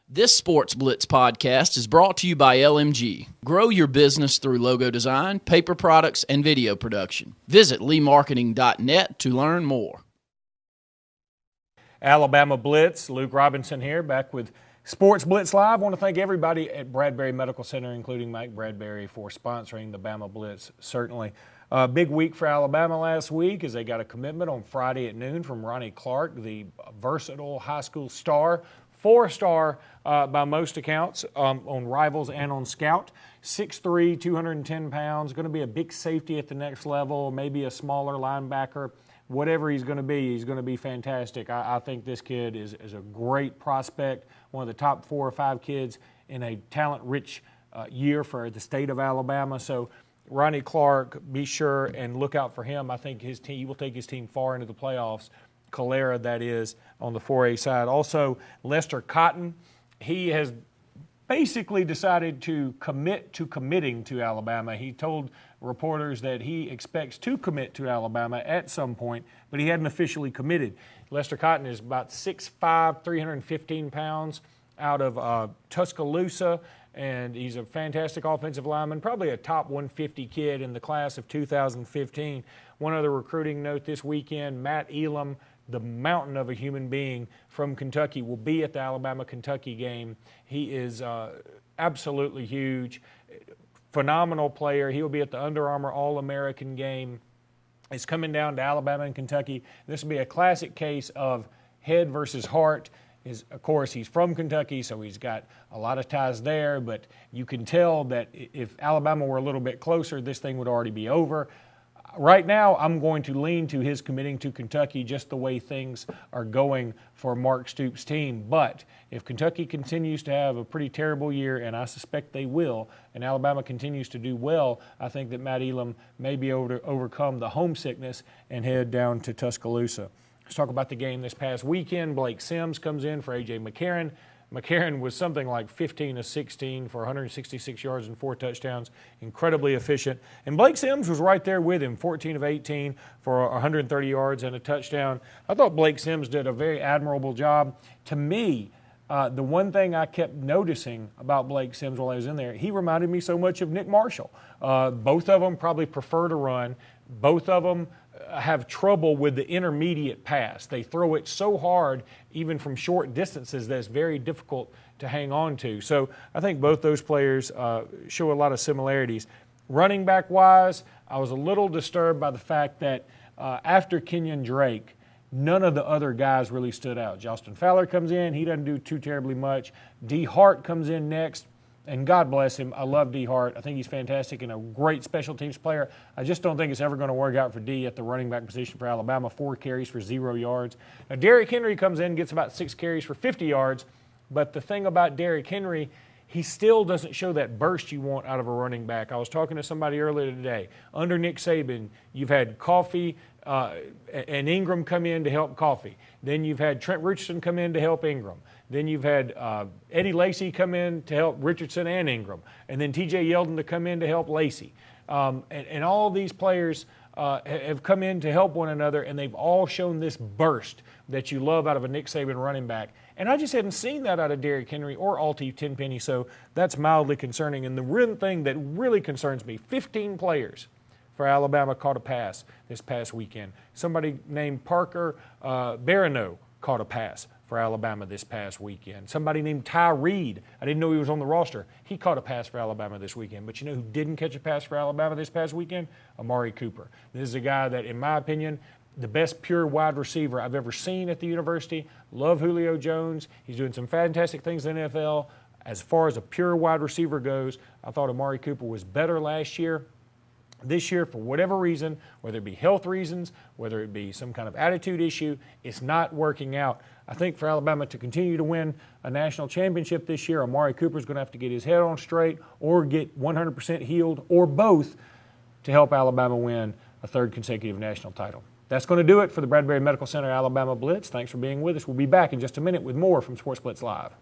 This Sports Blitz podcast is brought to you by LMG. Grow your business through logo design, paper products, and video production. Visit leemarketing.net to learn more. Alabama Blitz, Luke Robinson here, back with Sports Blitz Live. I want to thank everybody at Bradbury Medical Center, including Mike Bradbury, for sponsoring the Bama Blitz. Certainly a big week for Alabama last week as they got a commitment on Friday at noon from Ronnie Clark, the versatile high school star. Four-star by most accounts on Rivals and on Scout. 6'3", 210 pounds, going to be a big safety at the next level, maybe a smaller linebacker. Whatever he's going to be fantastic. I think this kid is a great prospect, one of the top 4 or 5 kids in a talent-rich year for the state of Alabama. So Ronnie Clark, be sure and look out for him. I think his team, he will take his team far into the playoffs. Calera, that is, on the 4A side. Also, Lester Cotton, he has basically decided to commit to committing to Alabama. He told reporters that he expects to commit to Alabama at some point, but he hadn't officially committed. Lester Cotton is about 6'5", 315 pounds out of Tuscaloosa, and he's a fantastic offensive lineman, probably a top 150 kid in the class of 2015. One other recruiting note this weekend, Matt Elam, the mountain of a human being from Kentucky, will be at the Alabama-Kentucky game. He is absolutely huge, phenomenal player. He will be at the Under Armour All-American game. It's coming down to Alabama and Kentucky. This will be a classic case of head versus heart. Of course, he's from Kentucky, so he's got a lot of ties there, but you can tell that if Alabama were a little bit closer, this thing would already be over. Right now, I'm going to lean to his committing to Kentucky just the way things are going for Mark Stoops' team. But if Kentucky continues to have a pretty terrible year, and I suspect they will, and Alabama continues to do well, I think that Matt Elam may be able to overcome the homesickness and head down to Tuscaloosa. Let's talk about the game this past weekend. Blake Sims comes in for A.J. McCarron. McCarron was something like 15 of 16 for 166 yards and 4 touchdowns, incredibly efficient. And Blake Sims was right there with him, 14 of 18 for 130 yards and a touchdown. I thought Blake Sims did a very admirable job. To me, the one thing I kept noticing about Blake Sims while I was in there, he reminded me so much of Nick Marshall. Both of them probably prefer to run. Both of them have trouble with the intermediate pass. They throw it so hard, even from short distances, that it's very difficult to hang on to. So I think both those players show a lot of similarities. Running back-wise, I was a little disturbed by the fact that after Kenyon Drake, none of the other guys really stood out. Justin Fowler comes in. He doesn't do too terribly much. D. Hart comes in next. And God bless him. I love D. Hart. I think he's fantastic and a great special teams player. I just don't think it's ever going to work out for D at the running back position for Alabama. 4 carries for 0 yards. Now, Derrick Henry comes in, gets about 6 carries for 50 yards. But the thing about Derrick Henry, he still doesn't show that burst you want out of a running back. I was talking to somebody earlier today. Under Nick Saban, you've had Coffey and Ingram come in to help Coffey. Then you've had Trent Richardson come in to help Ingram. Then you've had Eddie Lacy come in to help Richardson and Ingram. And then T.J. Yeldon to come in to help Lacy. And all these players have come in to help one another, and they've all shown this burst that you love out of a Nick Saban running back. And I just hadn't seen that out of Derrick Henry or Alty Tenpenny, so that's mildly concerning. And the real thing that really concerns me, 15 players for Alabama caught a pass this past weekend. Somebody named Parker Barano caught a pass for Alabama this past weekend. Somebody named Ty Reed, I didn't know he was on the roster. He caught a pass for Alabama this weekend. But you know who didn't catch a pass for Alabama this past weekend? Amari Cooper. This is a guy that, in my opinion, the best pure wide receiver I've ever seen at the university. Love Julio Jones. He's doing some fantastic things in the NFL. As far as a pure wide receiver goes, I thought Amari Cooper was better last year. This year, for whatever reason, whether it be health reasons, whether it be some kind of attitude issue, it's not working out. I think for Alabama to continue to win a national championship this year, Amari Cooper is going to have to get his head on straight or get 100% healed or both to help Alabama win a 3rd consecutive national title. That's going to do it for the Bradbury Medical Center Alabama Blitz. Thanks for being with us. We'll be back in just a minute with more from Sports Blitz Live.